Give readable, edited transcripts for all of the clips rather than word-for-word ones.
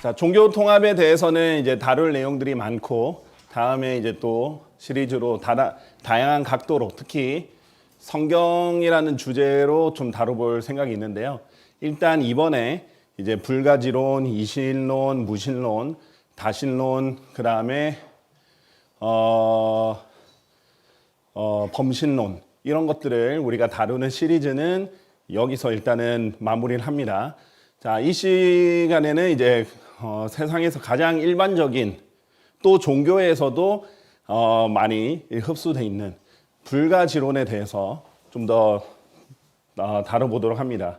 자, 종교 통합에 대해서는 이제 다룰 내용들이 많고 다음에 이제 또 시리즈로 다양한 각도로 특히 성경이라는 주제로 좀 다뤄볼 생각이 있는데요. 일단 이번에 이제 불가지론, 이신론, 무신론, 다신론, 그 다음에 범신론 이런 것들을 우리가 다루는 시리즈는 여기서 일단은 마무리를 합니다. 자, 이 시간에는 이제 세상에서 가장 일반적인 또 종교에서도 많이 흡수돼 있는 불가지론에 대해서 좀 더 다뤄보도록 합니다.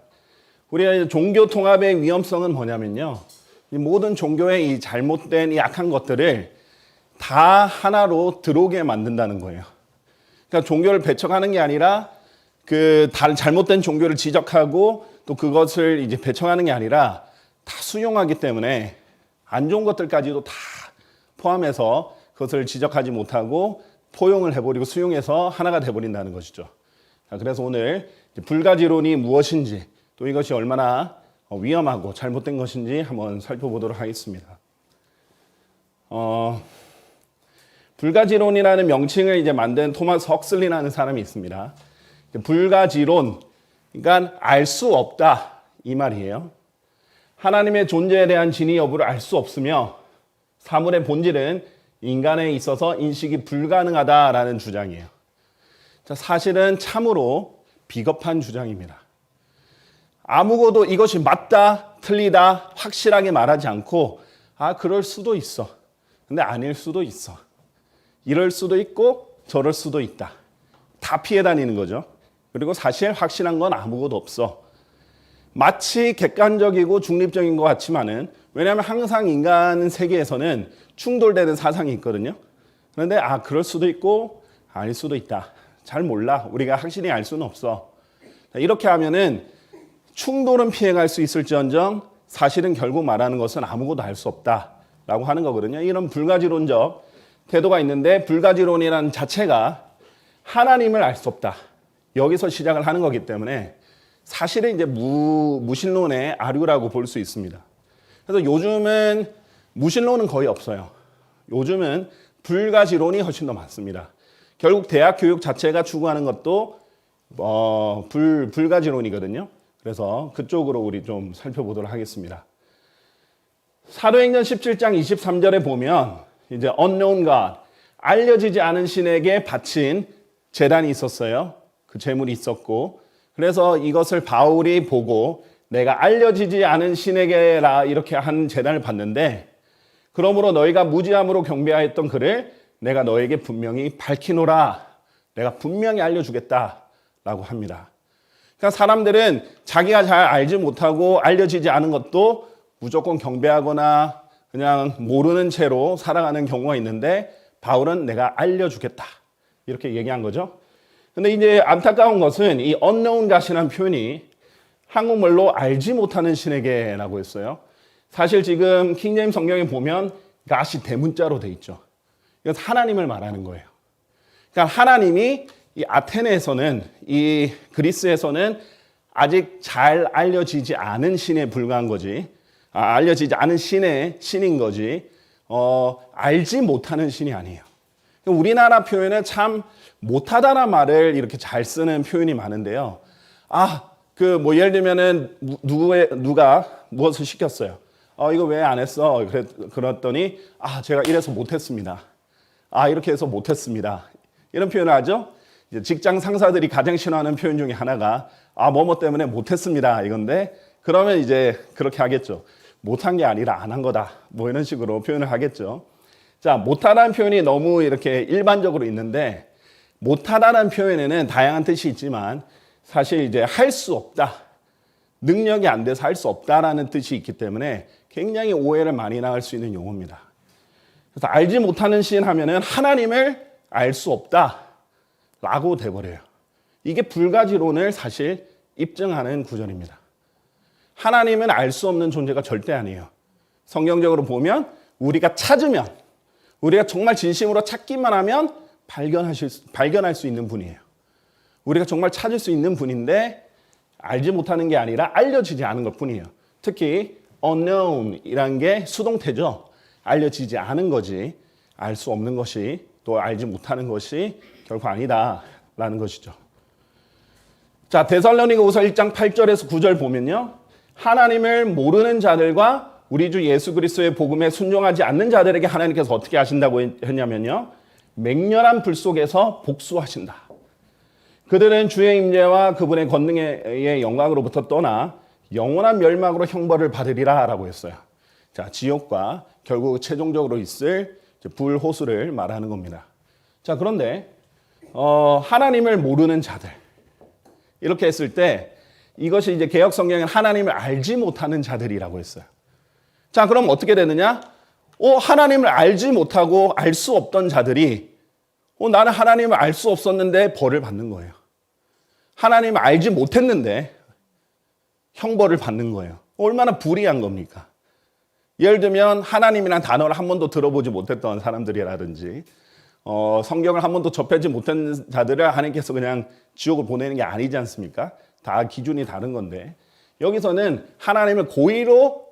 우리가 종교 통합의 위험성은 뭐냐면요, 이 모든 종교의 이 잘못된 이 악한 것들을 다 하나로 들어오게 만든다는 거예요. 그러니까 종교를 배척하는 게 아니라 그 다른 잘못된 종교를 지적하고 또 그것을 이제 배척하는 게 아니라 다 수용하기 때문에 안 좋은 것들까지도 다 포함해서 그것을 지적하지 못하고 포용을 해버리고 수용해서 하나가 돼버린다는 것이죠. 자, 그래서 오늘 불가지론이 무엇인지 또 이것이 얼마나 위험하고 잘못된 것인지 한번 살펴보도록 하겠습니다. 불가지론이라는 명칭을 이제 만든 토마스 헉슬리라는 사람이 있습니다. 불가지론, 그러니까 알 수 없다 이 말이에요. 하나님의 존재에 대한 진위 여부를 알 수 없으며 사물의 본질은 인간에 있어서 인식이 불가능하다라는 주장이에요. 자, 사실은 참으로 비겁한 주장입니다. 아무것도 이것이 맞다, 틀리다 확실하게 말하지 않고 그럴 수도 있어. 근데 아닐 수도 있어. 이럴 수도 있고 저럴 수도 있다. 다 피해 다니는 거죠. 그리고 사실 확실한 건 아무것도 없어. 마치 객관적이고 중립적인 것 같지만은, 왜냐하면 항상 인간 세계에서는 충돌되는 사상이 있거든요. 그런데 그럴 수도 있고 아닐 수도 있다. 잘 몰라. 우리가 확실히 알 수는 없어. 이렇게 하면은 충돌은 피해갈 수 있을지언정 사실은 결국 말하는 것은 아무것도 알 수 없다라고 하는 거거든요. 이런 불가지론적 태도가 있는데, 불가지론이라는 자체가 하나님을 알 수 없다, 여기서 시작을 하는 거기 때문에 사실은 이제 무신론의 아류라고 볼 수 있습니다. 그래서 요즘은 무신론은 거의 없어요. 요즘은 불가지론이 훨씬 더 많습니다. 결국 대학 교육 자체가 추구하는 것도 불가지론이거든요. 그래서 그쪽으로 우리 좀 살펴보도록 하겠습니다. 사도행전 17장 23절에 보면 이제 unknown God, 알려지지 않은 신에게 바친 제단이 있었어요. 그 제물이 있었고, 그래서 이것을 바울이 보고 내가 알려지지 않은 신에게라 이렇게 한 제단을 봤는데, 그러므로 너희가 무지함으로 경배하였던 그를 내가 너에게 분명히 밝히노라, 내가 분명히 알려주겠다라고 합니다. 그러니까 사람들은 자기가 잘 알지 못하고 알려지지 않은 것도 무조건 경배하거나 그냥 모르는 채로 살아가는 경우가 있는데, 바울은 내가 알려주겠다 이렇게 얘기한 거죠. 근데 이제 안타까운 것은 이 unknown God이라는 표현이 한국말로 알지 못하는 신에게라고 했어요. 사실 지금 킹제임스 성경에 보면 God이 대문자로 돼 있죠. 이건 하나님을 말하는 거예요. 그러니까 하나님이 이 아테네에서는, 이 그리스에서는 아직 잘 알려지지 않은 신에 불과한 거지, 알려지지 않은 신인 거지, 알지 못하는 신이 아니에요. 우리나라 표현은 참 못하다는 말을 이렇게 잘 쓰는 표현이 많은데요. 예를 들면은 누가 무엇을 시켰어요. 이거 왜 안 했어? 그랬더니 제가 이래서 못했습니다. 이렇게 해서 못했습니다. 이런 표현을 하죠. 이제 직장 상사들이 가장 싫어하는 표현 중에 하나가 뭐뭐 때문에 못했습니다 이건데, 그러면 이제 그렇게 하겠죠. 못한 게 아니라 안 한 거다, 뭐 이런 식으로 표현을 하겠죠. 자, 못하다는 표현이 너무 이렇게 일반적으로 있는데, 못하다는 표현에는 다양한 뜻이 있지만 사실 이제 할 수 없다, 능력이 안 돼서 할 수 없다라는 뜻이 있기 때문에 굉장히 오해를 많이 나갈 수 있는 용어입니다. 그래서 알지 못하는 신 하면은 하나님을 알 수 없다라고 돼버려요. 이게 불가지론을 사실 입증하는 구절입니다. 하나님은 알 수 없는 존재가 절대 아니에요. 성경적으로 보면 우리가 찾으면, 우리가 정말 진심으로 찾기만 하면 발견할 수 있는 분이에요. 우리가 정말 찾을 수 있는 분인데 알지 못하는 게 아니라 알려지지 않은 것 뿐이에요. 특히 unknown이라는 게 수동태죠. 알려지지 않은 거지. 알 수 없는 것이 또 알지 못하는 것이 결코 아니다라는 것이죠. 자, 데살로니가후서 1장 8절에서 9절 보면요. 하나님을 모르는 자들과 우리 주 예수 그리스도의 복음에 순종하지 않는 자들에게 하나님께서 어떻게 하신다고 했냐면요. 맹렬한 불 속에서 복수하신다. 그들은 주의 임재와 그분의 권능의 영광으로부터 떠나 영원한 멸망으로 형벌을 받으리라 라고 했어요. 자, 지옥과 결국 최종적으로 있을 불호수를 말하는 겁니다. 자, 그런데 하나님을 모르는 자들 이렇게 했을 때 이것이 이제 개역 성경에는 하나님을 알지 못하는 자들이라고 했어요. 자, 그럼 어떻게 되느냐? 하나님을 알지 못하고 알 수 없던 자들이 나는 하나님을 알 수 없었는데 벌을 받는 거예요. 하나님을 알지 못했는데 형벌을 받는 거예요. 얼마나 불이한 겁니까? 예를 들면 하나님이라는 단어를 한 번도 들어보지 못했던 사람들이라든지 성경을 한 번도 접하지 못한 자들을 하나님께서 그냥 지옥을 보내는 게 아니지 않습니까? 다 기준이 다른 건데 여기서는 하나님을 고의로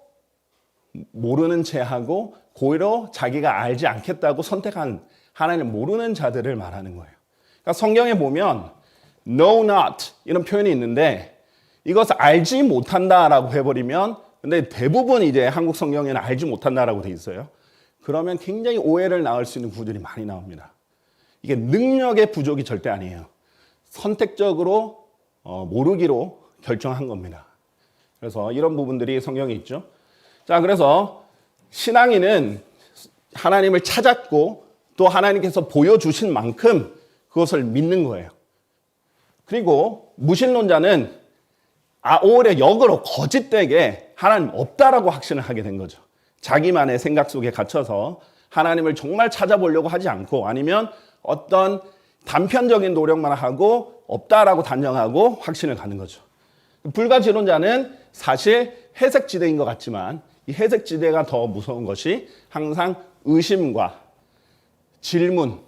모르는 채 하고 고의로 자기가 알지 않겠다고 선택한 하나님을 모르는 자들을 말하는 거예요. 그러니까 성경에 보면 know not 이런 표현이 있는데 이것을 알지 못한다라고 해버리면 근데 대부분 이제 한국 성경에는 알지 못한다라고 돼 있어요. 그러면 굉장히 오해를 낳을 수 있는 구절이 많이 나옵니다. 이게 능력의 부족이 절대 아니에요. 선택적으로 모르기로 결정한 겁니다. 그래서 이런 부분들이 성경에 있죠. 자, 그래서 신앙인은 하나님을 찾았고 또 하나님께서 보여주신 만큼 그것을 믿는 거예요. 그리고 무신론자는 오히려 역으로 거짓되게 하나님 없다라고 확신을 하게 된 거죠. 자기만의 생각 속에 갇혀서 하나님을 정말 찾아보려고 하지 않고 아니면 어떤 단편적인 노력만 하고 없다라고 단정하고 확신을 갖는 거죠. 불가지론자는 사실 회색지대인 것 같지만 이 회색지대가 더 무서운 것이 항상 의심과 질문,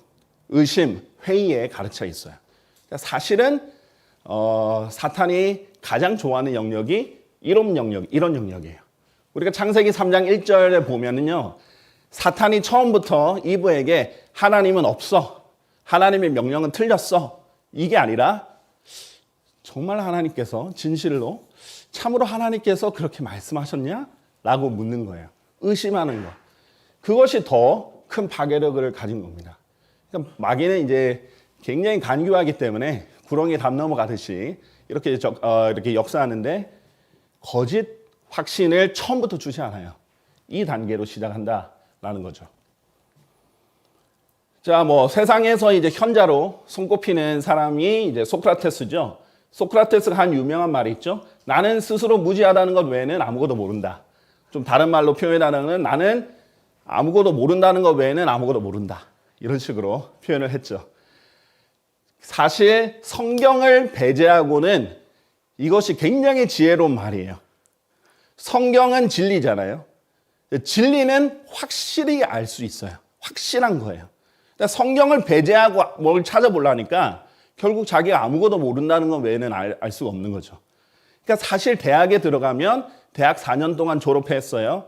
의심, 회의에 가르쳐 있어요. 사실은 사탄이 가장 좋아하는 영역이 이런 영역이에요. 우리가 창세기 3장 1절에 보면은요, 사탄이 처음부터 이브에게 하나님은 없어, 하나님의 명령은 틀렸어, 이게 아니라 정말 하나님께서 진실로 참으로 하나님께서 그렇게 말씀하셨냐? 라고 묻는 거예요. 의심하는 거. 그것이 더 큰 파괴력을 가진 겁니다. 그러니까 마귀는 이제 굉장히 간교하기 때문에 구렁이 담 넘어가듯이 이렇게 역사하는데 거짓 확신을 처음부터 주지 않아요. 이 단계로 시작한다라는 거죠. 자, 세상에서 이제 현자로 손꼽히는 사람이 이제 소크라테스죠. 소크라테스가 한 유명한 말이 있죠. 나는 스스로 무지하다는 것 외에는 아무것도 모른다. 좀 다른 말로 표현하는 나는 아무것도 모른다는 것 외에는 아무것도 모른다. 이런 식으로 표현을 했죠. 사실 성경을 배제하고는 이것이 굉장히 지혜로운 말이에요. 성경은 진리잖아요. 진리는 확실히 알 수 있어요. 확실한 거예요. 성경을 배제하고 뭘 찾아보려니까 결국 자기가 아무것도 모른다는 것 외에는 알 수가 없는 거죠. 그러니까 사실 대학에 들어가면 대학 4년 동안 졸업했어요.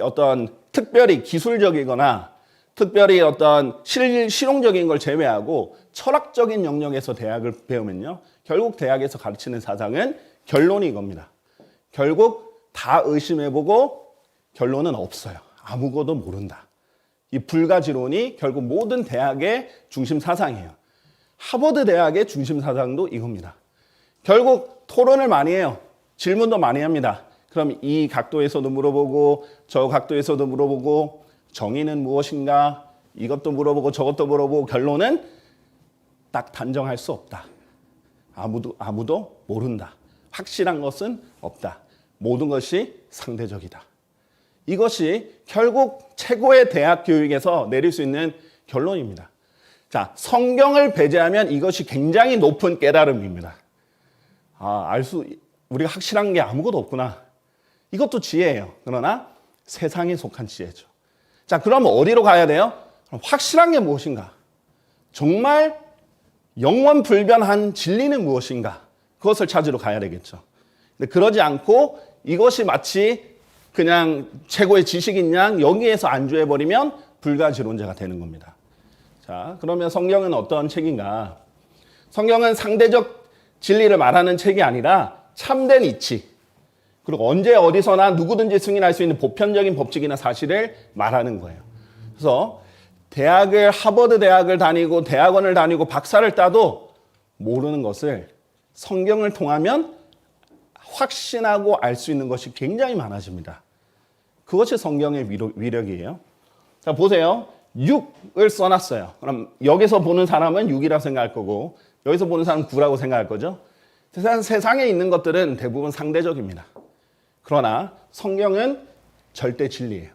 어떤 특별히 기술적이거나 특별히 어떤 실용적인 걸 제외하고 철학적인 영역에서 대학을 배우면요. 결국 대학에서 가르치는 사상은 결론이 이겁니다. 결국 다 의심해보고 결론은 없어요. 아무것도 모른다. 이 불가지론이 결국 모든 대학의 중심 사상이에요. 하버드 대학의 중심 사상도 이겁니다. 결국 토론을 많이 해요. 질문도 많이 합니다. 그럼 이 각도에서도 물어보고 저 각도에서도 물어보고 정의는 무엇인가 이것도 물어보고 저것도 물어보고 결론은 딱 단정할 수 없다. 아무도 모른다. 확실한 것은 없다. 모든 것이 상대적이다. 이것이 결국 최고의 대학 교육에서 내릴 수 있는 결론입니다. 자, 성경을 배제하면 이것이 굉장히 높은 깨달음입니다. 우리가 확실한 게 아무것도 없구나. 이것도 지혜예요. 그러나 세상에 속한 지혜죠. 자, 그럼 어디로 가야 돼요? 확실한 게 무엇인가? 정말 영원불변한 진리는 무엇인가? 그것을 찾으러 가야 되겠죠. 근데 그러지 않고 이것이 마치 그냥 최고의 지식인 양 여기에서 안주해버리면 불가지론자가 되는 겁니다. 자, 그러면 성경은 어떤 책인가? 성경은 상대적 진리를 말하는 책이 아니라 참된 이치, 그리고 언제 어디서나 누구든지 승인할 수 있는 보편적인 법칙이나 사실을 말하는 거예요. 그래서 하버드 대학을 다니고 대학원을 다니고 박사를 따도 모르는 것을 성경을 통하면 확신하고 알 수 있는 것이 굉장히 많아집니다. 그것이 성경의 위력이에요. 자, 보세요. 6을 써놨어요. 그럼 여기서 보는 사람은 6이라고 생각할 거고 여기서 보는 사람은 9라고 생각할 거죠. 세상에 있는 것들은 대부분 상대적입니다. 그러나 성경은 절대 진리예요.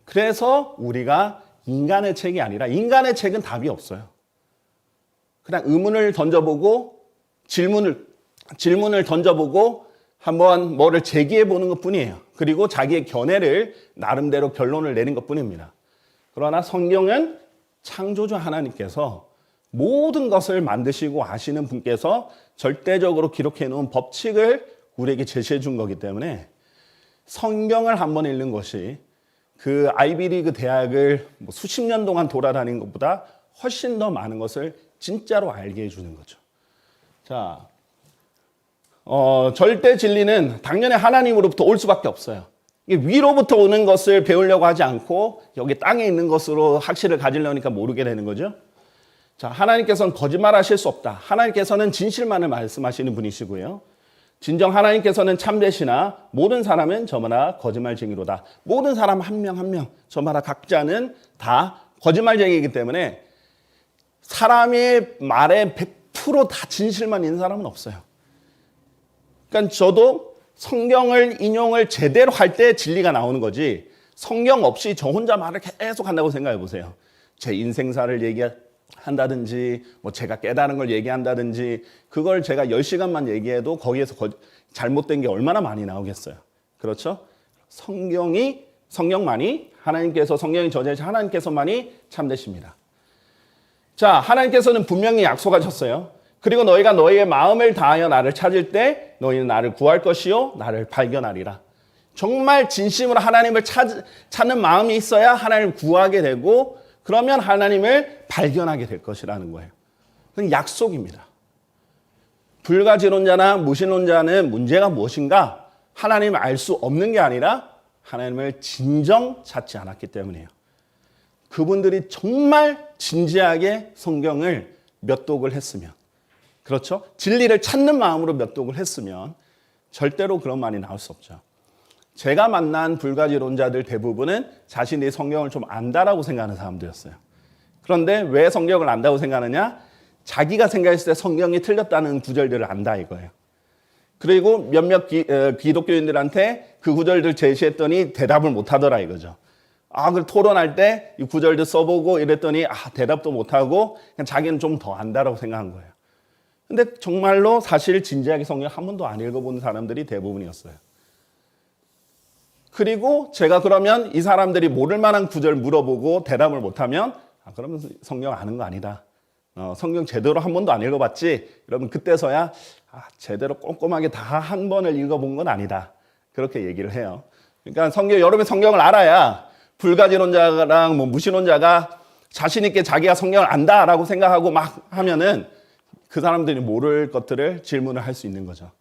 그래서 우리가 인간의 책이 아니라 인간의 책은 답이 없어요. 그냥 의문을 던져보고 질문을 던져보고 한번 뭐를 제기해 보는 것뿐이에요. 그리고 자기의 견해를 나름대로 결론을 내린 것뿐입니다. 그러나 성경은 창조주 하나님께서 모든 것을 만드시고 아시는 분께서 절대적으로 기록해 놓은 법칙을 우리에게 제시해 준 거기 때문에 성경을 한번 읽는 것이 그 아이비리그 대학을 수십 년 동안 돌아다닌 것보다 훨씬 더 많은 것을 진짜로 알게 해주는 거죠. 자, 절대 진리는 당연히 하나님으로부터 올 수밖에 없어요. 이게 위로부터 오는 것을 배우려고 하지 않고 여기 땅에 있는 것으로 확신을 가지려니까 모르게 되는 거죠. 자, 하나님께서는 거짓말하실 수 없다. 하나님께서는 진실만을 말씀하시는 분이시고요. 진정 하나님께서는 참되시나 모든 사람은 저마다 거짓말쟁이로다. 모든 사람 한 명 한 명 저마다 각자는 다 거짓말쟁이이기 때문에 사람의 말에 100% 다 진실만 있는 사람은 없어요. 그러니까 저도 성경을 인용을 제대로 할 때 진리가 나오는 거지 성경 없이 저 혼자 말을 계속 한다고 생각해 보세요. 제 인생사를 얘기한다든지 뭐 제가 깨달은 걸 얘기한다든지 그걸 제가 10시간만 얘기해도 거기에서 잘못된 게 얼마나 많이 나오겠어요. 그렇죠? 성경만이 하나님께서 성경이 저자이신 하나님께서만이 참되십니다. 자, 하나님께서는 분명히 약속하셨어요. 그리고 너희가 너희의 마음을 다하여 나를 찾을 때 너희는 나를 구할 것이요 나를 발견하리라. 정말 진심으로 하나님을 찾는 마음이 있어야 하나님을 구하게 되고 그러면 하나님을 발견하게 될 것이라는 거예요. 그건 약속입니다. 불가지론자나 무신론자는 문제가 무엇인가? 하나님을 알 수 없는 게 아니라 하나님을 진정 찾지 않았기 때문이에요. 그분들이 정말 진지하게 성경을 몇 독을 했으면 그렇죠? 진리를 찾는 마음으로 몇 독을 했으면 절대로 그런 말이 나올 수 없죠. 제가 만난 불가지론자들 대부분은 자신이 성경을 좀 안다라고 생각하는 사람들이었어요. 그런데 왜 성경을 안다고 생각하느냐? 자기가 생각했을 때 성경이 틀렸다는 구절들을 안다 이거예요. 그리고 몇몇 기독교인들한테 그 구절들 제시했더니 대답을 못하더라 이거죠. 그 토론할 때 이 구절들 써보고 이랬더니 대답도 못하고 그냥 자기는 좀 더 안다라고 생각한 거예요. 근데 정말로 사실 진지하게 성경 한 번도 안 읽어본 사람들이 대부분이었어요. 그리고 제가 그러면 이 사람들이 모를 만한 구절 물어보고 대답을 못하면 그러면 성경 아는 거 아니다. 성경 제대로 한 번도 안 읽어봤지? 그러면 그때서야 제대로 꼼꼼하게 다 한 번을 읽어본 건 아니다. 그렇게 얘기를 해요. 그러니까 여러분이 성경을 알아야 불가지론자랑 무신론자가 자신 있게 자기가 성경을 안다라고 생각하고 막 하면은 그 사람들이 모를 것들을 질문을 할 수 있는 거죠.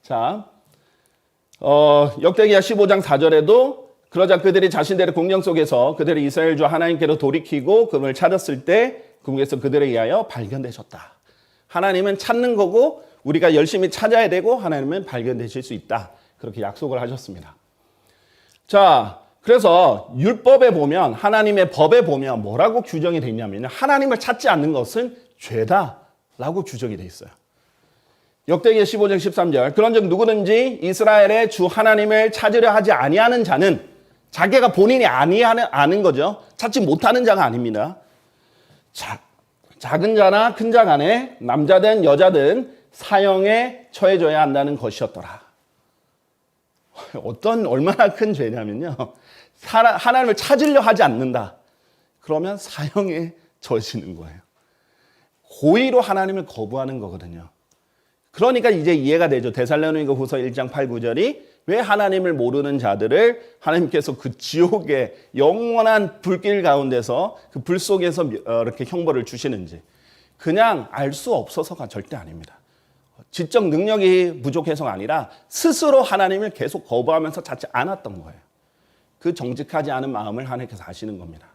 자, 역대기야 15장 4절에도 그러자 그들이 자신들의 공경 속에서 그들의 이스라엘 주 하나님께로 돌이키고 그분을 찾았을 때 그분께서 그들에 의하여 발견되셨다. 하나님은 찾는 거고 우리가 열심히 찾아야 되고 하나님은 발견되실 수 있다. 그렇게 약속을 하셨습니다. 자, 그래서 율법에 보면 하나님의 법에 보면 뭐라고 규정이 되어 있냐면 하나님을 찾지 않는 것은 죄다라고 규정이 되어 있어요. 역대기야 15장 13절 그런즉 누구든지 이스라엘의 주 하나님을 찾으려 하지 아니하는 자는 자기가 본인이 아는 거죠. 찾지 못하는 자가 아닙니다. 작은 자나 큰 자 간에 남자든 여자든 사형에 처해져야 한다는 것이었더라. 얼마나 큰 죄냐면요. 하나님을 찾으려 하지 않는다. 그러면 사형에 처해지는 거예요. 고의로 하나님을 거부하는 거거든요. 그러니까 이제 이해가 되죠. 데살로니가 후서 1장 8, 9절이 왜 하나님을 모르는 자들을 하나님께서 그 지옥의 영원한 불길 가운데서 그 불 속에서 이렇게 형벌을 주시는지 그냥 알 수 없어서가 절대 아닙니다. 지적 능력이 부족해서가 아니라 스스로 하나님을 계속 거부하면서 찾지 않았던 거예요. 그 정직하지 않은 마음을 하나님께서 아시는 겁니다.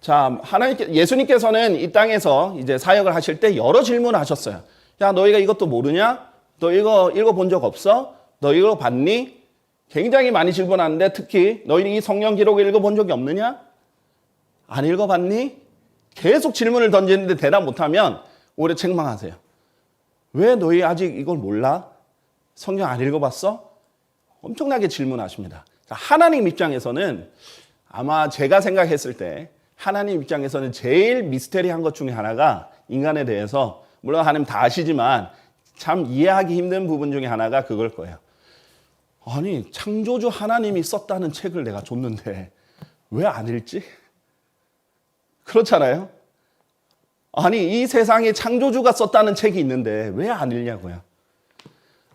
자, 예수님께서는 이 땅에서 이제 사역을 하실 때 여러 질문을 하셨어요. 야, 너희가 이것도 모르냐? 너 이거 읽어본 적 없어? 너 이거 봤니? 굉장히 많이 질문하는데 특히 너희는 이 성령 기록을 읽어본 적이 없느냐? 안 읽어봤니? 계속 질문을 던지는데 대답 못하면 오히려 책망하세요. 왜 너희 아직 이걸 몰라? 성경 안 읽어봤어? 엄청나게 질문하십니다. 하나님 입장에서는 아마 제가 생각했을 때 하나님 입장에서는 제일 미스테리한 것 중에 하나가 인간에 대해서 물론 하나님 다 아시지만 참 이해하기 힘든 부분 중에 하나가 그걸 거예요. 아니 창조주 하나님이 썼다는 책을 내가 줬는데 왜 안 읽지? 그렇잖아요. 아니 이 세상에 창조주가 썼다는 책이 있는데 왜 안 읽냐고요.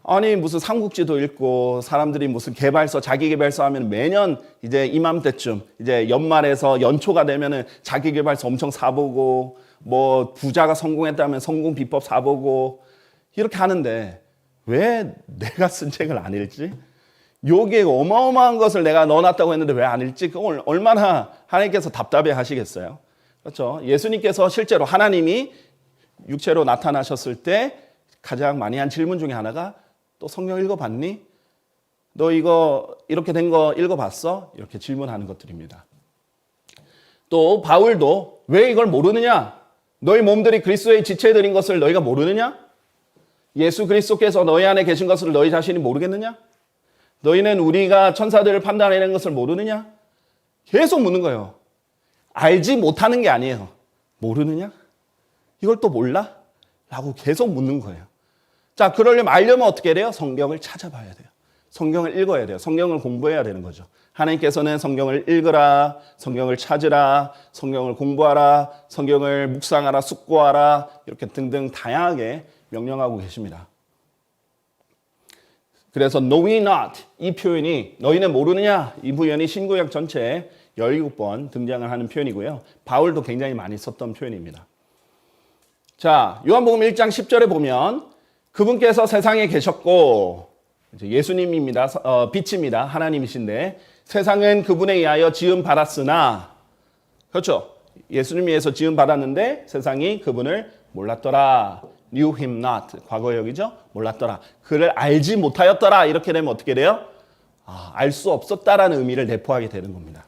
아니 무슨 삼국지도 읽고 사람들이 무슨 개발서 자기개발서 하면 매년 이제 이맘때쯤 이제 연말에서 연초가 되면은 자기개발서 엄청 사보고 뭐 부자가 성공했다면 성공 비법 사보고 이렇게 하는데 왜 내가 쓴 책을 안 읽지? 여기에 어마어마한 것을 내가 넣어놨다고 했는데 왜 안 읽지? 그걸 얼마나 하나님께서 답답해 하시겠어요? 그렇죠? 예수님께서 실제로 하나님이 육체로 나타나셨을 때 가장 많이 한 질문 중에 하나가 또 성경 읽어봤니? 너 이거 이렇게 된 거 읽어봤어? 이렇게 질문하는 것들입니다. 또 바울도 왜 이걸 모르느냐? 너희 몸들이 그리스도의 지체들인 것을 너희가 모르느냐? 예수 그리스도께서 너희 안에 계신 것을 너희 자신이 모르겠느냐? 너희는 우리가 천사들을 판단해내는 것을 모르느냐? 계속 묻는 거예요. 알지 못하는 게 아니에요. 모르느냐? 이걸 또 몰라? 라고 계속 묻는 거예요. 자, 알려면 어떻게 돼요? 성경을 찾아봐야 돼요. 성경을 읽어야 돼요. 성경을 공부해야 되는 거죠. 하나님께서는 성경을 읽으라, 성경을 찾으라, 성경을 공부하라, 성경을 묵상하라, 숙고하라 이렇게 등등 다양하게 명령하고 계십니다. 그래서 know ye not 이 표현이 너희는 모르느냐 이 표현이 신구약 전체에 17번 등장을 하는 표현이고요. 바울도 굉장히 많이 썼던 표현입니다. 자, 요한복음 1장 10절에 보면 그분께서 세상에 계셨고 예수님입니다. 빛입니다. 하나님이신데 세상은 그분에 의하여 지음 받았으나 그렇죠. 예수님에 의해서 지음 받았는데 세상이 그분을 몰랐더라. knew him not. 과거역이죠. 몰랐더라. 그를 알지 못하였더라. 이렇게 되면 어떻게 돼요? 알 수 없었다라는 의미를 내포하게 되는 겁니다.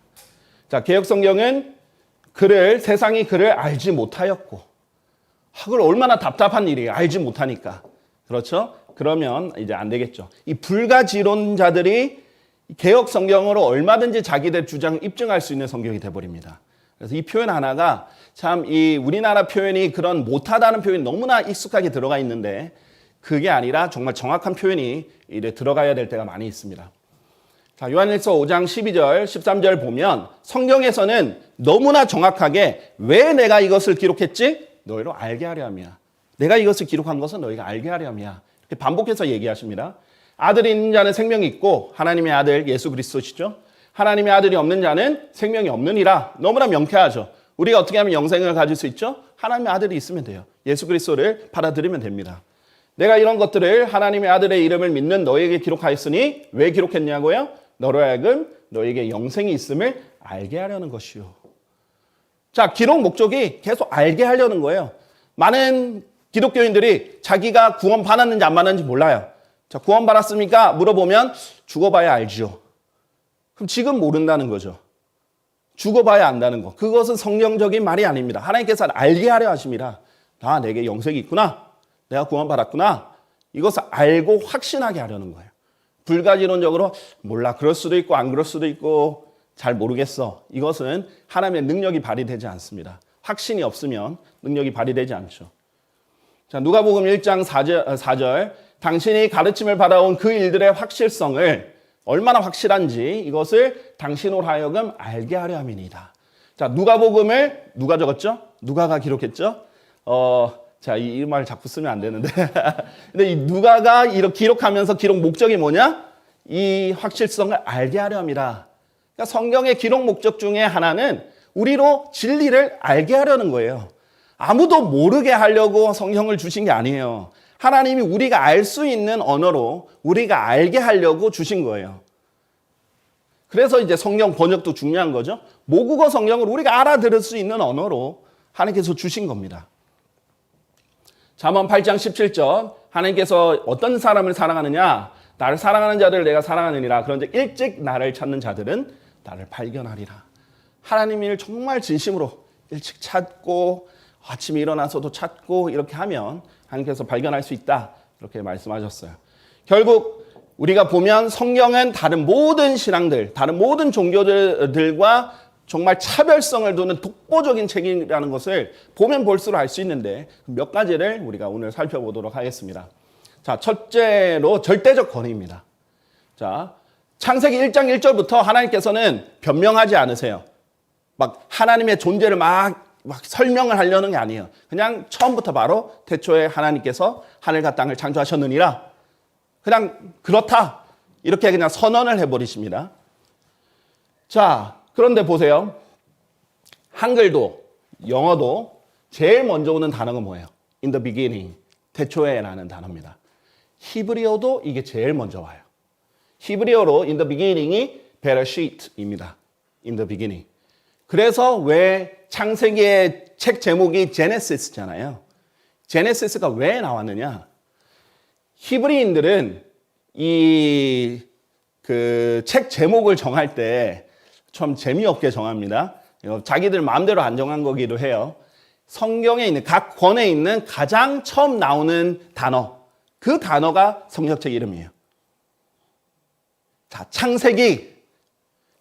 자, 개역성경은 세상이 그를 알지 못하였고 그걸 얼마나 답답한 일이에요. 알지 못하니까. 그렇죠? 그러면 이제 안 되겠죠. 이 불가지론자들이 개혁 성경으로 얼마든지 자기들 주장을 입증할 수 있는 성경이 돼버립니다. 그래서 이 표현 하나가 참 이 우리나라 표현이 그런 못하다는 표현이 너무나 익숙하게 들어가 있는데 그게 아니라 정말 정확한 표현이 이래 들어가야 될 때가 많이 있습니다. 자, 요한일서 5장 12절, 13절 보면 성경에서는 너무나 정확하게 왜 내가 이것을 기록했지? 너희로 알게 하려 함이야. 내가 이것을 기록한 것은 너희가 알게 하려 함이야. 이렇게 반복해서 얘기하십니다. 아들이 있는 자는 생명이 있고 하나님의 아들 예수 그리스도시죠. 하나님의 아들이 없는 자는 생명이 없느니라. 너무나 명쾌하죠. 우리가 어떻게 하면 영생을 가질 수 있죠? 하나님의 아들이 있으면 돼요. 예수 그리스도를 받아들이면 됩니다. 내가 이런 것들을 하나님의 아들의 이름을 믿는 너에게 기록하였으니 왜 기록했냐고요? 너로 하여금 너에게 영생이 있음을 알게 하려는 것이요. 자, 기록 목적이 계속 알게 하려는 거예요. 많은 기독교인들이 자기가 구원 받았는지 안 받았는지 몰라요. 자, 구원 받았습니까? 물어보면 죽어봐야 알지요. 그럼 지금 모른다는 거죠. 죽어봐야 안다는 거. 그것은 성경적인 말이 아닙니다. 하나님께서 알게 하려 하십니다. 내게 영생이 있구나. 내가 구원 받았구나. 이것을 알고 확신하게 하려는 거예요. 불가지론적으로 몰라. 그럴 수도 있고 안 그럴 수도 있고 잘 모르겠어. 이것은 하나님의 능력이 발휘되지 않습니다. 확신이 없으면 능력이 발휘되지 않죠. 자, 누가복음 1장 4절 당신이 가르침을 받아온 그 일들의 확실성을 얼마나 확실한지 이것을 당신으로 하여금 알게 하려 함이니이다. 자, 누가복음을 누가 적었죠? 누가가 기록했죠? 자, 이 말 자꾸 쓰면 안 되는데. 근데 이 누가가 이렇게 기록하면서 기록 목적이 뭐냐? 이 확실성을 알게 하려함이라. 그러니까 성경의 기록 목적 중에 하나는 우리로 진리를 알게 하려는 거예요. 아무도 모르게 하려고 성경을 주신 게 아니에요. 하나님이 우리가 알 수 있는 언어로 우리가 알게 하려고 주신 거예요. 그래서 이제 성경 번역도 중요한 거죠. 모국어 성경을 우리가 알아들을 수 있는 언어로 하나님께서 주신 겁니다. 잠언 8장 17절 하나님께서 어떤 사람을 사랑하느냐? 나를 사랑하는 자들을 내가 사랑하느니라. 그런데 일찍 나를 찾는 자들은 나를 발견하리라. 하나님을 정말 진심으로 일찍 찾고 아침에 일어나서도 찾고 이렇게 하면 하나님께서 발견할 수 있다. 이렇게 말씀하셨어요. 결국 우리가 보면 성경은 다른 모든 신앙들, 다른 모든 종교들과 정말 차별성을 두는 독보적인 책이라는 것을 보면 볼수록 알 수 있는데 몇 가지를 우리가 오늘 살펴보도록 하겠습니다. 자, 첫째로 절대적 권위입니다. 자, 창세기 1장 1절부터 하나님께서는 변명하지 않으세요. 막 하나님의 존재를 막 설명을 하려는 게 아니에요. 그냥 처음부터 바로 태초에 하나님께서 하늘과 땅을 창조하셨느니라. 그냥 그렇다. 이렇게 그냥 선언을 해버리십니다. 자, 그런데 보세요. 한글도 영어도 제일 먼저 오는 단어가 뭐예요? In the beginning, 태초에라는 단어입니다. 히브리어도 이게 제일 먼저 와요. 히브리어로 in the beginning이 베레시트입니다. In the beginning. 그래서 왜 창세기의 책 제목이 제네시스잖아요. 제네시스가 왜 나왔느냐? 히브리인들은 이 그 책 제목을 정할 때 좀 재미없게 정합니다. 자기들 마음대로 안 정한 거기도 해요. 성경에 있는 각 권에 있는 가장 처음 나오는 단어, 그 단어가 성경책 이름이에요. 자, 창세기,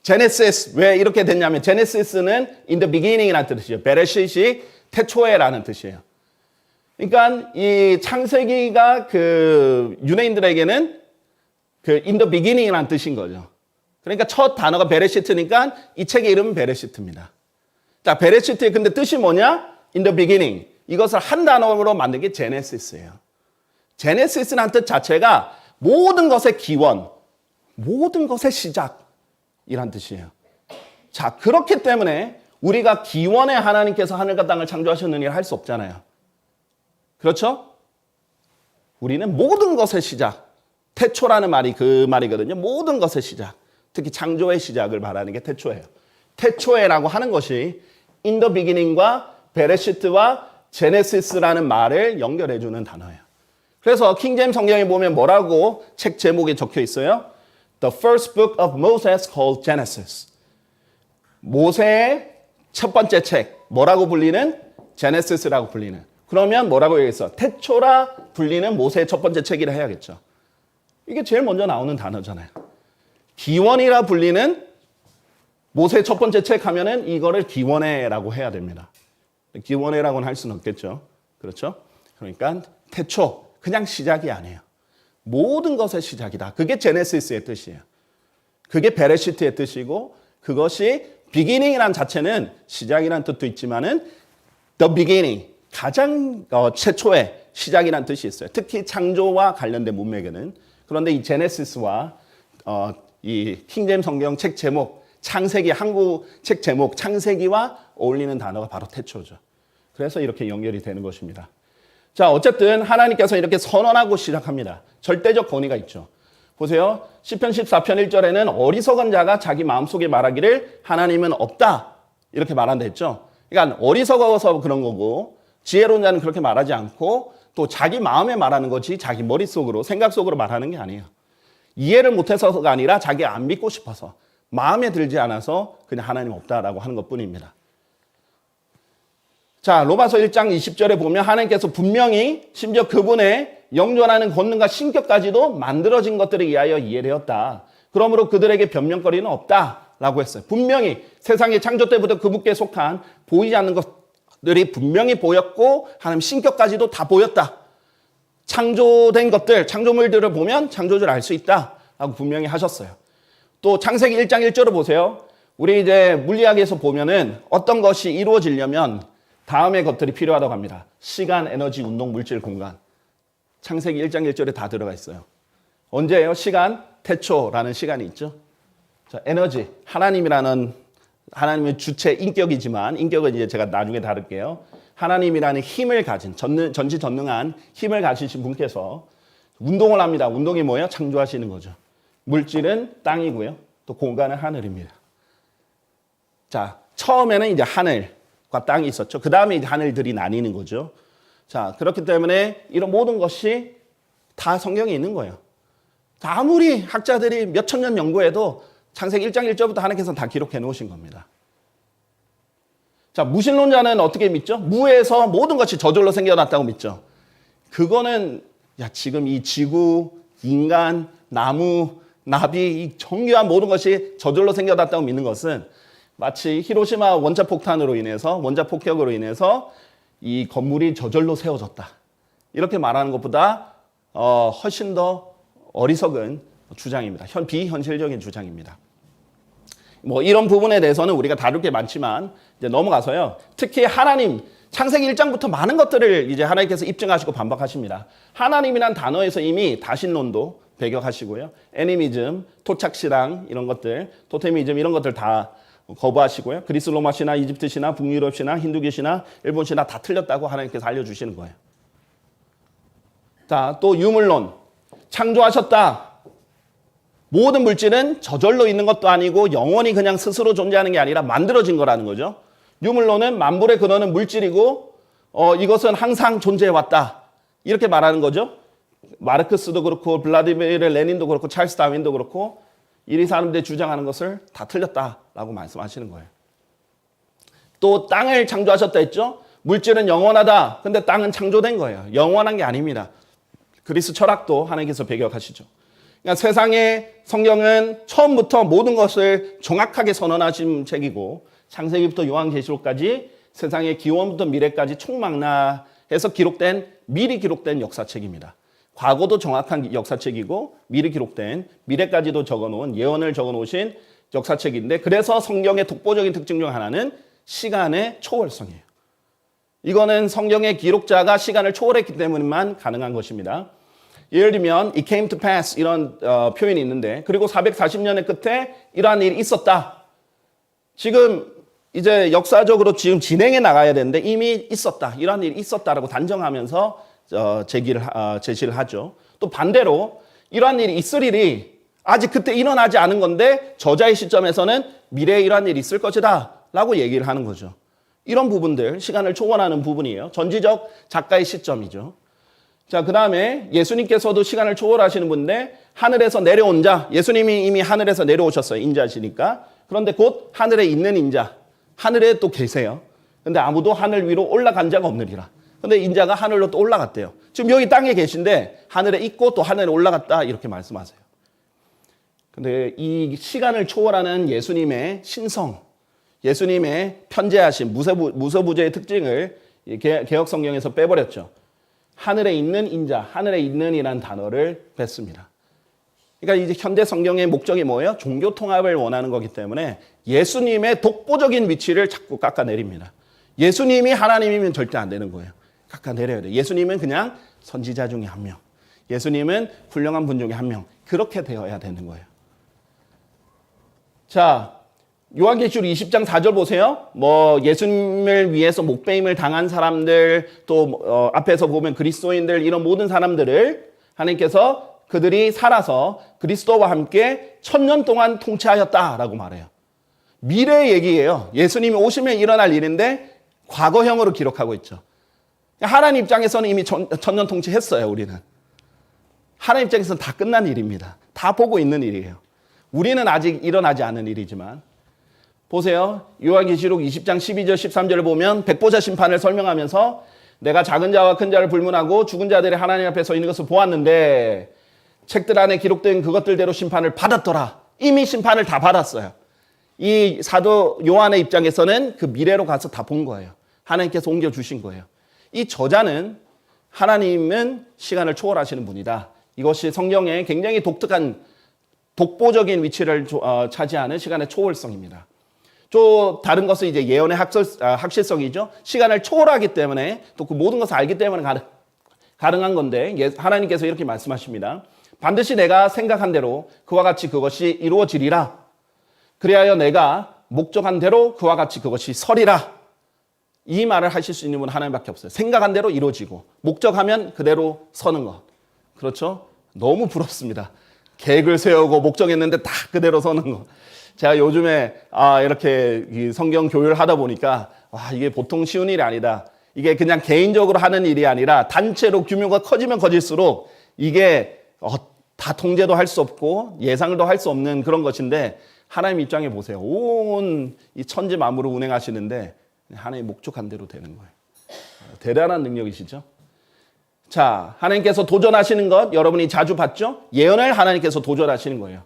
제네시스 왜 이렇게 됐냐면 제네시스는 in the beginning이라는 뜻이에요. 베레시시 태초에라는 뜻이에요. 그러니까 이 창세기가 그 유대인들에게는 그 in the beginning이라는 뜻인 거죠. 그러니까 첫 단어가 베레시트니까 이 책의 이름은 베레시트입니다. 자, 베레시트의 근데 뜻이 뭐냐? In the beginning. 이것을 한 단어로 만든 게 제네시스예요. 제네시스라는 뜻 자체가 모든 것의 기원, 모든 것의 시작이란 뜻이에요. 자, 그렇기 때문에 우리가 기원에 하나님께서 하늘과 땅을 창조하셨느니 할 수 없잖아요. 그렇죠? 우리는 모든 것의 시작, 태초라는 말이 그 말이거든요. 모든 것의 시작, 특히 창조의 시작을 말하는 게 태초예요. 태초에라고 하는 것이 in the beginning과 베레시트와 제네시스라는 말을 연결해 주는 단어예요. 그래서 킹제임스 성경에 보면 뭐라고 책 제목에 적혀 있어요? The first book of Moses called Genesis. 모세의 첫 번째 책, 뭐라고 불리는? 제네시스라고 불리는. 그러면 뭐라고 얘기했어? 태초라 불리는 모세의 첫 번째 책이라 해야겠죠. 이게 제일 먼저 나오는 단어잖아요. 기원이라 불리는 모세의 첫 번째 책 하면은 이거를 기원해라고 해야 됩니다. 기원해라고는 할 수는 없겠죠. 그렇죠? 그러니까 태초, 그냥 시작이 아니에요. 모든 것의 시작이다. 그게 제네시스의 뜻이에요. 그게 베레시트의 뜻이고 그것이 beginning이란 자체는 시작이란 뜻도 있지만은 the beginning, 가장 최초의 시작이란 뜻이 있어요. 특히 창조와 관련된 문맥에는. 그런데 이 제네시스와 이 킹제임스 성경 책 제목, 창세기, 한국 책 제목 창세기와 어울리는 단어가 바로 태초죠. 그래서 이렇게 연결이 되는 것입니다. 자, 어쨌든 하나님께서 이렇게 선언하고 시작합니다. 절대적 권위가 있죠. 보세요. 시편 14편 1절에는 어리석은 자가 자기 마음속에 말하기를 하나님은 없다. 이렇게 말한다 했죠. 그러니까 어리석어서 그런 거고 지혜로운 자는 그렇게 말하지 않고 또 자기 마음에 말하는 거지 자기 머릿속으로 생각 속으로 말하는 게 아니에요. 이해를 못해서가 아니라 자기가 안 믿고 싶어서 마음에 들지 않아서 그냥 하나님 없다라고 하는 것뿐입니다. 자, 로마서 1장 20절에 보면 하나님께서 분명히 심지어 그분의 영존하는 권능과 신격까지도 만들어진 것들에 의하여 이해되었다. 그러므로 그들에게 변명거리는 없다라고 했어요. 분명히 세상의 창조 때부터 그분께 속한 보이지 않는 것들이 분명히 보였고 하나님 신격까지도 다 보였다. 창조된 것들, 창조물들을 보면 창조주를 알 수 있다라고 분명히 하셨어요. 또 창세기 1장 1절을 보세요. 우리 이제 물리학에서 보면은 어떤 것이 이루어지려면 다음의 것들이 필요하다고 합니다. 시간, 에너지, 운동, 물질, 공간. 창세기 1장 1절에 다 들어가 있어요. 언제예요? 시간, 태초라는 시간이 있죠. 자, 에너지, 하나님의 주체 인격이지만 인격은 이제 제가 나중에 다룰게요. 하나님이라는 힘을 가진 전지전능한 힘을 가지신 분께서 운동을 합니다. 운동이 뭐예요? 창조하시는 거죠. 물질은 땅이고요. 또 공간은 하늘입니다. 자, 처음에는 이제 하늘과 땅이 있었죠. 그 다음에 이제 하늘들이 나뉘는 거죠. 자, 그렇기 때문에 이런 모든 것이 다 성경에 있는 거예요. 아무리 학자들이 몇천 년 연구해도 창세기 1장 1절부터 하나님께서 다 기록해 놓으신 겁니다. 자, 무신론자는 어떻게 믿죠? 무에서 모든 것이 저절로 생겨났다고 믿죠. 그거는 지금 이 지구, 인간, 나무, 나비, 이 정교한 모든 것이 저절로 생겨났다고 믿는 것은 마치 히로시마 원자 폭격으로 인해서 이 건물이 저절로 세워졌다. 이렇게 말하는 것보다 훨씬 더 어리석은 주장입니다. 비현실적인 주장입니다. 뭐 이런 부분에 대해서는 우리가 다룰 게 많지만 이제 넘어가서요. 특히 하나님, 창세기 1장부터 많은 것들을 이제 하나님께서 입증하시고 반박하십니다. 하나님이란 단어에서 이미 다신론도 배격하시고요. 애니미즘, 토착신앙 이런 것들, 토테미즘 이런 것들 다 거부하시고요. 그리스 로마 신화, 이집트 신화, 북유럽 신화, 힌두교 신화, 일본 신화 다 틀렸다고 하나님께서 알려주시는 거예요. 자, 또 유물론, 창조하셨다. 모든 물질은 저절로 있는 것도 아니고 영원히 그냥 스스로 존재하는 게 아니라 만들어진 거라는 거죠. 유물론은 만물의 근원은 물질이고 이것은 항상 존재해왔다. 이렇게 말하는 거죠. 마르크스도 그렇고 블라디미르 레닌도 그렇고 찰스 다윈도 그렇고 이 사람들이 주장하는 것을 다 틀렸다라고 말씀하시는 거예요. 또 땅을 창조하셨다 했죠. 물질은 영원하다. 근데 땅은 창조된 거예요. 영원한 게 아닙니다. 그리스 철학도 하나님께서 배격하시죠. 그러니까 세상의 성경은 처음부터 모든 것을 정확하게 선언하신 책이고 창세기부터 요한계시록까지 세상의 기원부터 미래까지 총망라해서 미리 기록된 역사책입니다. 과거도 정확한 역사책이고 미리 기록된 미래까지도 적어놓은 예언을 적어놓으신 역사책인데 그래서 성경의 독보적인 특징 중 하나는 시간의 초월성이에요. 이거는 성경의 기록자가 시간을 초월했기 때문에만 가능한 것입니다. 예를 들면 it came to pass 이런 표현이 있는데 그리고 440년의 끝에 이러한 일이 있었다. 지금 이제 역사적으로 지금 진행해 나가야 되는데 이미 있었다. 이러한 일이 있었다라고 단정하면서 제시를 하죠. 또 반대로 이러한 일이 있을 일이 아직 그때 일어나지 않은 건데 저자의 시점에서는 미래에 이러한 일이 있을 것이다 라고 얘기를 하는 거죠. 이런 부분들 시간을 초월하는 부분이에요. 전지적 작가의 시점이죠. 자, 그 다음에 예수님께서도 시간을 초월하시는 분인데 하늘에서 내려온 자, 예수님이 이미 하늘에서 내려오셨어요. 인자시니까. 그런데 곧 하늘에 있는 인자, 하늘에 또 계세요. 근데 아무도 하늘 위로 올라간 자가 없느니라. 근데 인자가 하늘로 또 올라갔대요. 지금 여기 땅에 계신데 하늘에 있고 또 하늘에 올라갔다 이렇게 말씀하세요. 근데 이 시간을 초월하는 예수님의 신성, 예수님의 편재하심, 무서부재의 특징을 개역 성경에서 빼버렸죠. 하늘에 있는 인자, 하늘에 있는이라는 단어를 뺐습니다. 그러니까 이제 현대 성경의 목적이 뭐예요? 종교 통합을 원하는 거기 때문에 예수님의 독보적인 위치를 자꾸 깎아내립니다. 예수님이 하나님이면 절대 안 되는 거예요. 깎아내려야 돼요. 예수님은 그냥 선지자 중에 한 명. 예수님은 훌륭한 분 중에 한 명. 그렇게 되어야 되는 거예요. 자, 요한계시록 20장 4절 보세요. 뭐 예수님을 위해서 목배임을 당한 사람들 또 앞에서 보면 그리스도인들 이런 모든 사람들을 하나님께서 그들이 살아서 그리스도와 함께 1000년 동안 통치하였다라고 말해요. 미래의 얘기예요. 예수님이 오시면 일어날 일인데 과거형으로 기록하고 있죠. 하나님 입장에서는 이미 1000년 통치했어요. 우리는. 하나님 입장에서는 다 끝난 일입니다. 다 보고 있는 일이에요. 우리는 아직 일어나지 않은 일이지만 보세요. 요한계시록 20장 12절 13절을 보면 백보자 심판을 설명하면서 내가 작은 자와 큰 자를 불문하고 죽은 자들이 하나님 앞에 서 있는 것을 보았는데 책들 안에 기록된 그것들대로 심판을 받았더라. 이미 심판을 다 받았어요. 이 사도 요한의 입장에서는 그 미래로 가서 다 본 거예요. 하나님께서 옮겨주신 거예요. 이 저자는 하나님은 시간을 초월하시는 분이다. 이것이 성경에 굉장히 독특한 독보적인 위치를 차지하는 시간의 초월성입니다. 또 다른 것은 이제 예언의 확실성이죠. 시간을 초월하기 때문에 또 그 모든 것을 알기 때문에 가능한 건데 하나님께서 이렇게 말씀하십니다. 반드시 내가 생각한 대로 그와 같이 그것이 이루어지리라. 그리하여 내가 목적한 대로 그와 같이 그것이 서리라. 이 말을 하실 수 있는 분은 하나님밖에 없어요. 생각한 대로 이루어지고 목적하면 그대로 서는 것. 그렇죠? 너무 부럽습니다. 계획을 세우고 목적했는데 다 그대로 서는 것. 제가 요즘에 이렇게 이 성경 교육을 하다 보니까 이게 보통 쉬운 일이 아니다. 이게 그냥 개인적으로 하는 일이 아니라 단체로 규모가 커지면 커질수록 이게 다 통제도 할 수 없고 예상도 할 수 없는 그런 것인데 하나님 입장에 보세요. 온 이 천지 만물을 운행하시는데 하나님 목적한 대로 되는 거예요. 대단한 능력이시죠. 자, 하나님께서 도전하시는 것 여러분이 자주 봤죠? 예언을 하나님께서 도전하시는 거예요.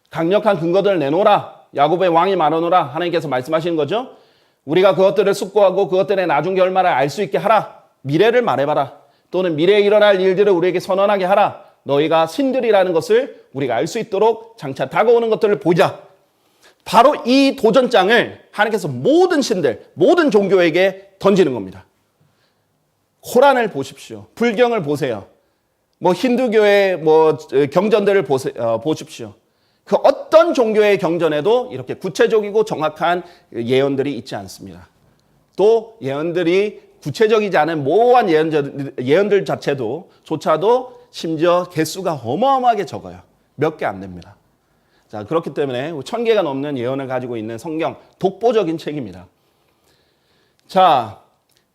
강력한 근거들을 내놓으라. 야곱의 왕이 말하노라. 하나님께서 말씀하시는 거죠. 우리가 그것들을 숙고하고 그것들의 나중 결말을 알 수 있게 하라. 미래를 말해봐라. 또는 미래에 일어날 일들을 우리에게 선언하게 하라. 너희가 신들이라는 것을 우리가 알 수 있도록 장차 다가오는 것들을 보자. 바로 이 도전장을 하나님께서 모든 신들, 모든 종교에게 던지는 겁니다. 코란을 보십시오. 불경을 보세요. 힌두교의 경전들을 보십시오. 그 어떤 종교의 경전에도 이렇게 구체적이고 정확한 예언들이 있지 않습니다. 또 예언들이 구체적이지 않은 모호한 예언들 조차도 심지어 개수가 어마어마하게 적어요. 몇 개 안 됩니다. 자, 그렇기 때문에 1000개가 넘는 예언을 가지고 있는 성경 독보적인 책입니다. 자,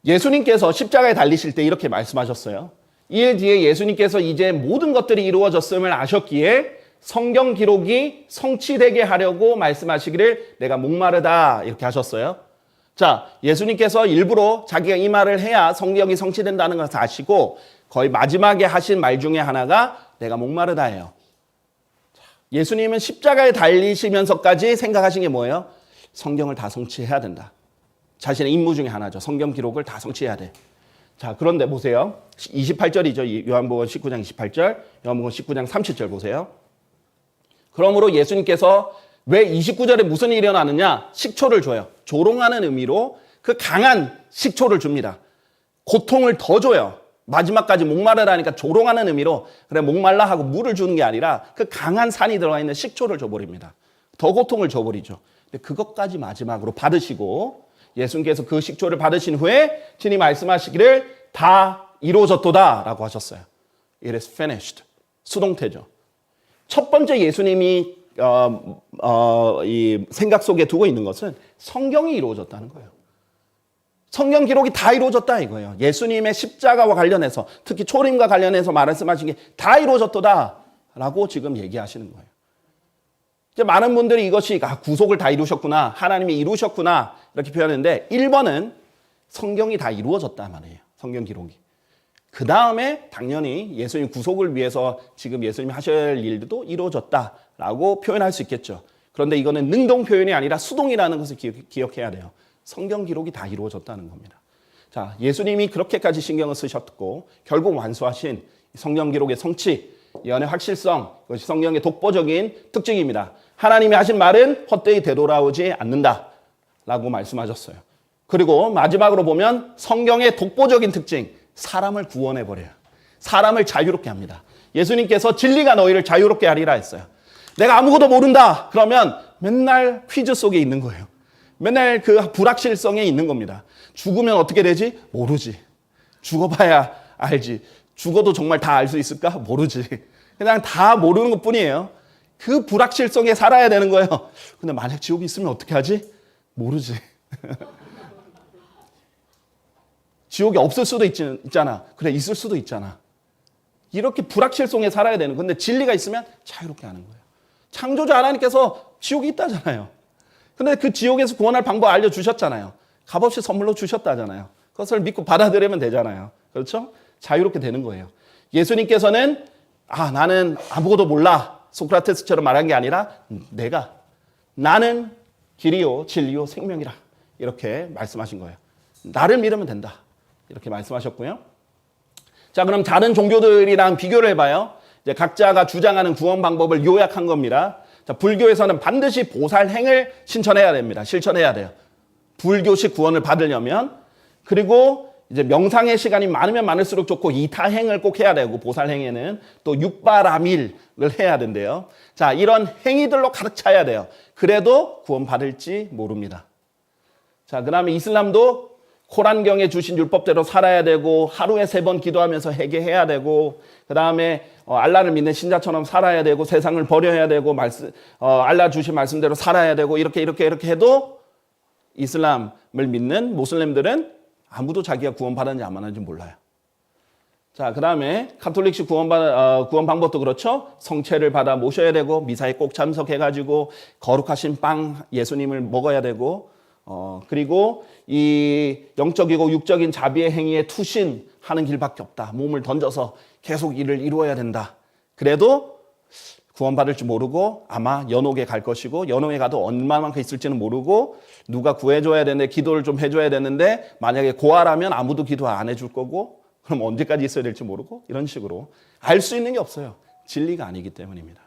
예수님께서 십자가에 달리실 때 이렇게 말씀하셨어요. 이 일 뒤에 예수님께서 이제 모든 것들이 이루어졌음을 아셨기에 성경 기록이 성취되게 하려고 말씀하시기를 내가 목마르다 이렇게 하셨어요. 자, 예수님께서 일부러 자기가 이 말을 해야 성경이 성취된다는 것을 아시고 거의 마지막에 하신 말 중에 하나가 내가 목마르다예요. 예수님은 십자가에 달리시면서까지 생각하신 게 뭐예요? 성경을 다 성취해야 된다. 자신의 임무 중에 하나죠. 성경 기록을 다 성취해야 돼. 자, 그런데 보세요. 28절이죠. 요한복음 19장 28절, 요한복음 19장 30절 보세요. 그러므로 예수님께서 왜 29절에 무슨 일이 일어나느냐? 식초를 줘요. 조롱하는 의미로 그 강한 식초를 줍니다. 고통을 더 줘요. 마지막까지 목마르다니까 조롱하는 의미로 그래 목말라 하고 물을 주는 게 아니라 그 강한 산이 들어가 있는 식초를 줘버립니다. 더 고통을 줘버리죠. 근데 그것까지 마지막으로 받으시고 예수님께서 그 식초를 받으신 후에 친히 말씀하시기를 다 이루어졌도다 라고 하셨어요. It is finished. 수동태죠. 첫 번째 예수님이 이 생각 속에 두고 있는 것은 성경이 이루어졌다는 거예요. 성경 기록이 다 이루어졌다 이거예요. 예수님의 십자가와 관련해서 특히 초림과 관련해서 말씀하신 게 다 이루어졌도다 라고 지금 얘기하시는 거예요. 이제 많은 분들이 이것이 구속을 다 이루셨구나, 하나님이 이루셨구나 이렇게 표현하는데 1번은 성경이 다 이루어졌다 말이에요. 성경 기록이. 그 다음에 당연히 예수님 구속을 위해서 지금 예수님이 하실 일도 이루어졌다라고 표현할 수 있겠죠. 그런데 이거는 능동 표현이 아니라 수동이라는 것을 기억해야 돼요. 성경 기록이 다 이루어졌다는 겁니다. 자, 예수님이 그렇게까지 신경을 쓰셨고 결국 완수하신 성경 기록의 성취, 예언의 확실성, 그것이 성경의 독보적인 특징입니다. 하나님이 하신 말은 헛되이 되돌아오지 않는다라고 말씀하셨어요. 그리고 마지막으로 보면 성경의 독보적인 특징, 사람을 구원해버려요. 사람을 자유롭게 합니다. 예수님께서 진리가 너희를 자유롭게 하리라 했어요. 내가 아무것도 모른다 그러면 맨날 퀴즈 속에 있는 거예요. 맨날 그 불확실성에 있는 겁니다. 죽으면 어떻게 되지? 모르지. 죽어봐야 알지. 죽어도 정말 다 알 수 있을까? 모르지. 그냥 다 모르는 것 뿐이에요. 그 불확실성에 살아야 되는 거예요. 근데 만약 지옥이 있으면 어떻게 하지? 모르지. 지옥이 없을 수도 있잖아. 그래, 있을 수도 있잖아. 이렇게 불확실성에 살아야 되는 건데 진리가 있으면 자유롭게 하는 거예요. 창조주 하나님께서 지옥이 있다잖아요. 근데 그 지옥에서 구원할 방법 알려주셨잖아요. 값없이 선물로 주셨다잖아요. 그것을 믿고 받아들이면 되잖아요. 그렇죠? 자유롭게 되는 거예요. 예수님께서는 나는 아무것도 몰라. 소크라테스처럼 말한 게 아니라 나는 길이요 진리요 생명이라 이렇게 말씀하신 거예요. 나를 믿으면 된다. 이렇게 말씀하셨고요. 자, 그럼 다른 종교들이랑 비교를 해봐요. 이제 각자가 주장하는 구원 방법을 요약한 겁니다. 자, 불교에서는 반드시 보살행을 신천해야 됩니다. 실천해야 돼요. 불교식 구원을 받으려면. 그리고 이제 명상의 시간이 많으면 많을수록 좋고 이타행을 꼭 해야 되고 보살행에는 또 육바라밀을 해야 된대요. 자, 이런 행위들로 가득 차야 돼요. 그래도 구원 받을지 모릅니다. 자, 그다음에 이슬람도 코란경에 주신 율법대로 살아야 되고 하루에 3번 기도하면서 회개해야 되고 그다음에 알라를 믿는 신자처럼 살아야 되고 세상을 버려야 되고 알라 주신 말씀대로 살아야 되고 이렇게 해도 이슬람을 믿는 모슬림들은 아무도 자기가 구원받았는지 안 받았는지 몰라요. 자, 그 다음에 카톨릭식 구원 방법도 그렇죠. 성체를 받아 모셔야 되고 미사에 꼭 참석해가지고 거룩하신 빵 예수님을 먹어야 되고 그리고 이 영적이고 육적인 자비의 행위에 투신하는 길밖에 없다. 몸을 던져서 계속 일을 이루어야 된다. 그래도 구원받을 줄 모르고 아마 연옥에 갈 것이고 연옥에 가도 얼마만큼 있을지는 모르고 누가 구해줘야 되는데 기도를 좀 해줘야 되는데 만약에 고아라면 아무도 기도 안 해줄 거고 그럼 언제까지 있어야 될지 모르고 이런 식으로 알 수 있는 게 없어요. 진리가 아니기 때문입니다.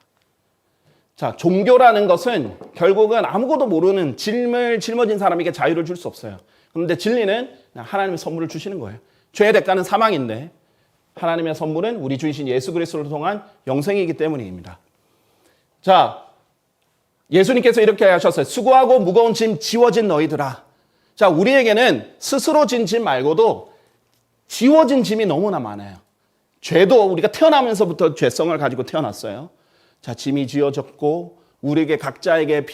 자, 종교라는 것은 결국은 아무것도 모르는 짊어진 사람에게 자유를 줄 수 없어요. 그런데 진리는 하나님의 선물을 주시는 거예요. 죄의 대가는 사망인데 하나님의 선물은 우리 주이신 예수 그리스도를 통한 영생이기 때문입니다. 자, 예수님께서 이렇게 하셨어요. 수고하고 무거운 짐 지워진 너희들아. 자, 우리에게는 스스로 진 짐 말고도 지워진 짐이 너무나 많아요. 죄도 우리가 태어나면서부터 죄성을 가지고 태어났어요. 자, 짐이 지어졌고 우리에게 각자에게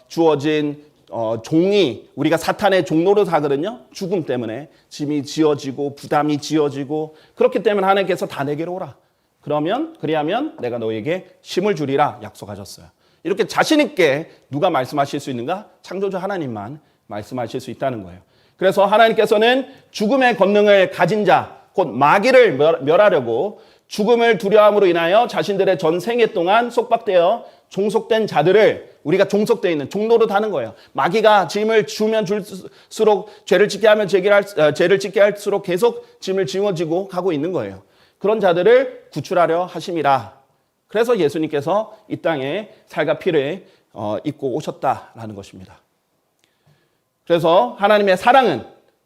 주어진 종이 우리가 사탄의 종노릇 하거든요. 죽음 때문에 짐이 지어지고 부담이 지어지고 그렇기 때문에 하나님께서 다 내게로 오라. 그리하면 내가 너에게 쉼을 주리라 약속하셨어요. 이렇게 자신 있게 누가 말씀하실 수 있는가? 창조주 하나님만 말씀하실 수 있다는 거예요. 그래서 하나님께서는 죽음의 권능을 가진 자, 곧 마귀를 멸하려고 죽음을 두려움으로 인하여 자신들의 전 생애 동안 속박되어 종속된 자들을 우리가 종속되어 있는 종노릇 하는 거예요. 마귀가 짐을 주면 줄수록 죄를 짓게 하면 죄를 짓게 할수록 계속 짐을 지워지고 가고 있는 거예요. 그런 자들을 구출하려 하심이라. 그래서 예수님께서 이 땅에 살과 피를 입고 오셨다라는 것입니다. 그래서 하나님의 사랑은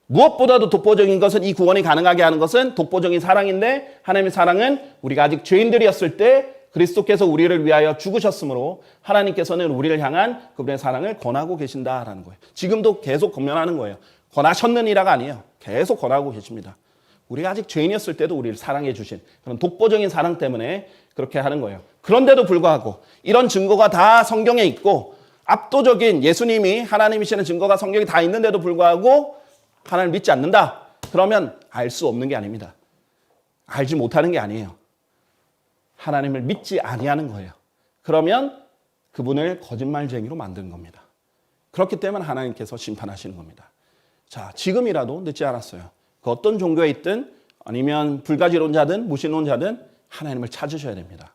무엇보다도 독보적인 것은 이 구원이 가능하게 하는 것은 독보적인 사랑인데 하나님의 사랑은 우리가 아직 죄인들이었을 때 그리스도께서 우리를 위하여 죽으셨으므로 하나님께서는 우리를 향한 그분의 사랑을 권하고 계신다라는 거예요. 지금도 계속 권면하는 거예요. 권하셨느니라가 아니에요. 계속 권하고 계십니다. 우리가 아직 죄인이었을 때도 우리를 사랑해 주신 그런 독보적인 사랑 때문에 그렇게 하는 거예요. 그런데도 불구하고 이런 증거가 다 성경에 있고 압도적인 예수님이 하나님이시는 증거가 성경에 다 있는데도 불구하고 하나님을 믿지 않는다. 그러면 알 수 없는 게 아닙니다. 알지 못하는 게 아니에요. 하나님을 믿지 아니하는 거예요. 그러면 그분을 거짓말쟁이로 만드는 겁니다. 그렇기 때문에 하나님께서 심판하시는 겁니다. 자, 지금이라도 늦지 않았어요. 그 어떤 종교에 있든 아니면 불가지론자든 무신론자든 하나님을 찾으셔야 됩니다.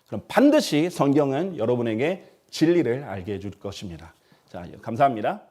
그럼 반드시 성경은 여러분에게 진리를 알게 해줄 것입니다. 자, 감사합니다.